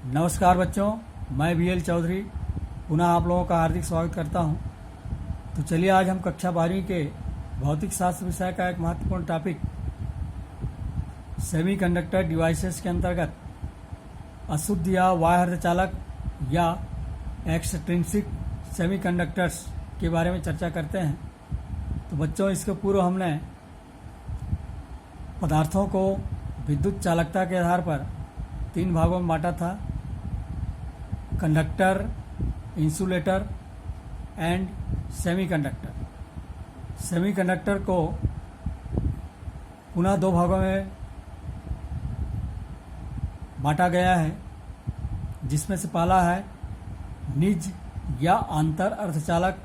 नमस्कार बच्चों, मैं BL चौधरी पुनः आप लोगों का हार्दिक स्वागत करता हूं। तो चलिए आज हम कक्षा 12वीं के भौतिक शास्त्र विषय का एक महत्वपूर्ण टॉपिक सेमीकंडक्टर डिवाइसेस के अंतर्गत अशुद्ध या बाह्य अर्धचालक या एक्सट्रिंसिक सेमीकंडक्टर्स के बारे में चर्चा करते हैं। तो बच्चों, इसके पूर्व हमने पदार्थों को विद्युत चालकता के आधार पर 3 भागों में बांटा था: conductor, insulator and semiconductor. Semiconductor को पुनः 2 भागों में बांटा गया है, जिसमें से पहला है निज या आंतर अर्धचालक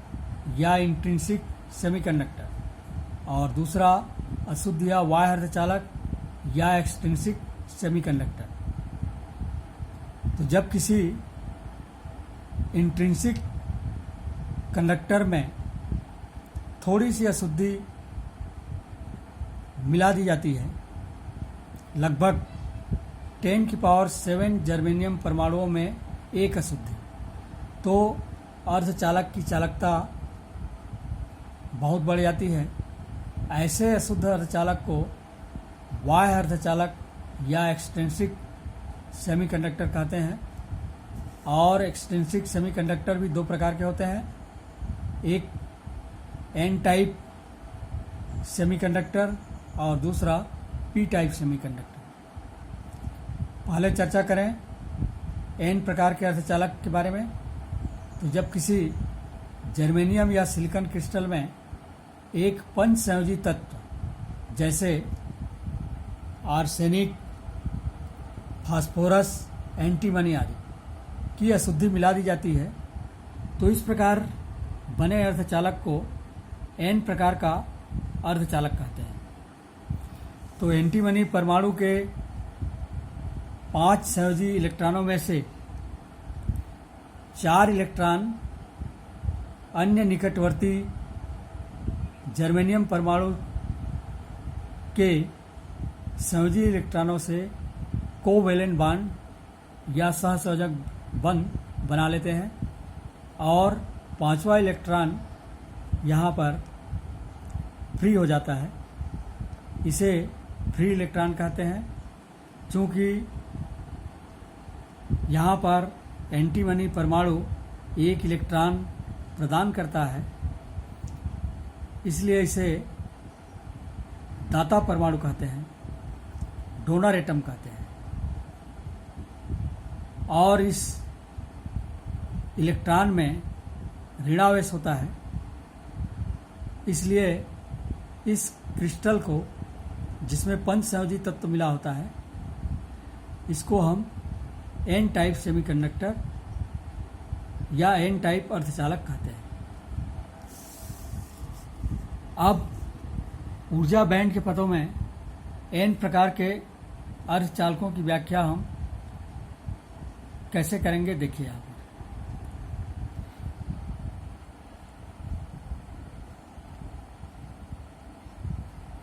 या इंट्रिंसिक सेमीकंडक्टर और दूसरा अशुद्ध या बाह्य अर्धचालक या एक्सट्रिंसिक सेमीकंडक्टर। तो जब किसी इंट्रिंसिक कंडक्टर में थोड़ी सी अशुद्धि मिला दी जाती है, लगभग 10⁻⁷ जर्मेनियम परमाणुओं में एक अशुद्धि, तो अर्धचालक की चालकता बहुत बढ़ जाती है। ऐसे अशुद्ध अर्धचालक को बाह्य अर्धचालक या एक्सट्रिंसिक सेमीकंडक्टर कहते हैं। और एक्सट्रिंसिक सेमीकंडक्टर भी 2 प्रकार के होते हैं, एक एन टाइप सेमीकंडक्टर और दूसरा पी टाइप सेमीकंडक्टर। पहले चर्चा करें एन प्रकार के अर्धचालक के बारे में। तो जब किसी जर्मेनियम या सिलिकॉन क्रिस्टल में एक पंचसंयोजी तत्व जैसे आर्सेनिक, फास्फोरस, एंटीमनी आदि की अशुद्धि मिला दी जाती है, तो इस प्रकार बने अर्धचालक को एन प्रकार का अर्धचालक कहते हैं। तो एंटीमनी परमाणु के 5 संयोजी इलेक्ट्रॉनों में से 4 इलेक्ट्रॉन अन्य निकटवर्ती जर्मेनियम परमाणु के संयोजी इलेक्ट्रॉनों से कोवैलेंट बॉन्ड या सहसंयोजक बंध बना लेते हैं और 5वां इलेक्ट्रॉन यहाँ पर फ्री हो जाता है। इसे फ्री इलेक्ट्रॉन कहते हैं। चूँकि यहाँ पर एंटीमनी परमाणु 1 इलेक्ट्रॉन प्रदान करता है, इसलिए इसे दाता परमाणु कहते हैं, डोनर एटम कहते हैं। और इस इलेक्ट्रॉन में ऋणावेश होता है, इसलिए इस क्रिस्टल को, जिसमें पंचसंयोजी तत्व मिला होता है, इसको हम एन टाइप सेमीकंडक्टर या एन टाइप अर्धचालक कहते हैं। अब ऊर्जा बैंड के पदों में एन प्रकार के अर्धचालकों की व्याख्या हम कैसे करेंगे, देखिए आप।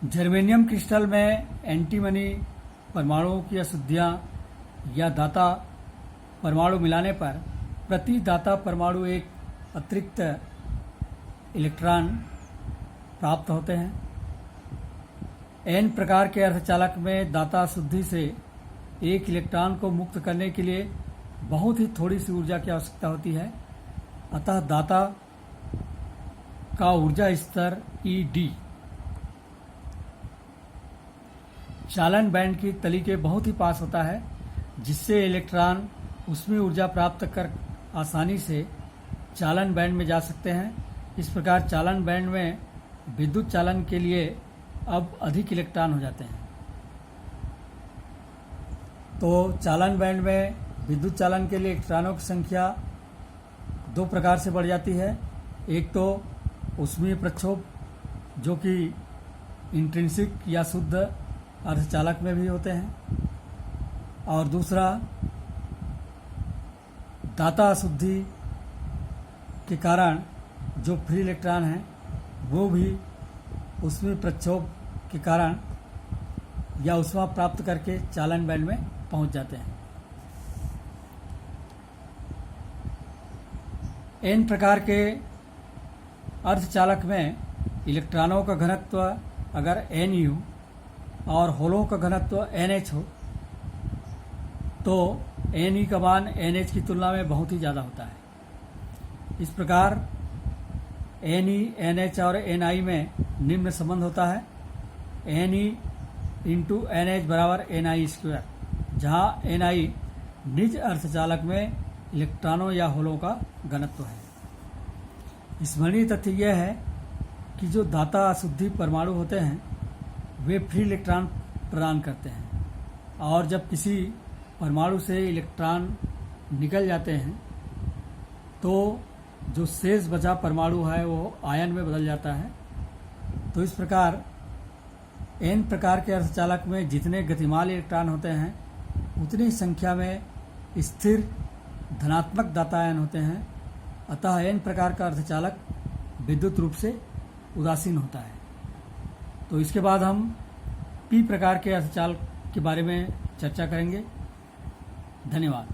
जर्मेनियम क्रिस्टल में एंटीमनी परमाणुओं की अशुद्धियां या दाता परमाणु मिलाने पर प्रति दाता परमाणु एक अतिरिक्त इलेक्ट्रॉन प्राप्त होते हैं। एन प्रकार के अर्धचालक में दाता अशुद्धि से एक इलेक्ट्रॉन को मुक्त करने के लिए बहुत ही थोड़ी सी ऊर्जा की आवश्यकता होती है। अतः दाता का ऊर्जा स्तर ED चालन बैंड की तली के बहुत ही पास होता है, जिससे इलेक्ट्रॉन उसमें ऊर्जा प्राप्त कर आसानी से चालन बैंड में जा सकते हैं। इस प्रकार चालन बैंड में विद्युत चालन के लिए अब अधिक इलेक्ट्रॉन हो जाते हैं। तो चालन बैंड में विद्युत चालन के लिए इलेक्ट्रॉनों की संख्या 2 प्रकार से बढ़ जाती है। एक तो ऊष्मीय प्रक्षोभ, जो कि इंट्रिंसिक या शुद्ध अर्धचालक में भी होते हैं, और दूसरा दाता अशुद्धि के कारण जो फ्री इलेक्ट्रॉन हैं वो भी ऊष्मीय प्रक्षोभ के कारण या ऊष्मा प्राप्त करके चालन बैंड में पहुंच जाते हैं। एन प्रकार के अर्धचालक में इलेक्ट्रॉनों का घनत्व अगर NU और होलों का घनत्व NH हो तो Ne का मान NH की तुलना में बहुत ही ज़्यादा होता है। इस प्रकार Ne, NH और Ni में निम्न संबंध होता है। Ne इंटू NH बराबर Ni स्क्वायर, जहाँ Ni निज अर्धचालक में इलेक्ट्रॉनों या होलों का घनत्व है। स्मरणीय तथ्य यह है कि जो दाता अशुद्धि परमाणु होते हैं वे फ्री इलेक्ट्रॉन प्रदान करते हैं, और जब किसी परमाणु से इलेक्ट्रॉन निकल जाते हैं तो जो शेष बचा परमाणु है वो आयन में बदल जाता है। तो इस प्रकार एन प्रकार के अर्धचालक में जितने गतिमान इलेक्ट्रॉन होते हैं उतनी संख्या में स्थिर धनात्मक दाता आयन होते हैं। अतः एन प्रकार का अर्धचालक विद्युत रूप से उदासीन होता है। तो इसके बाद हम पी प्रकार के अर्धचालक के बारे में चर्चा करेंगे। धन्यवाद।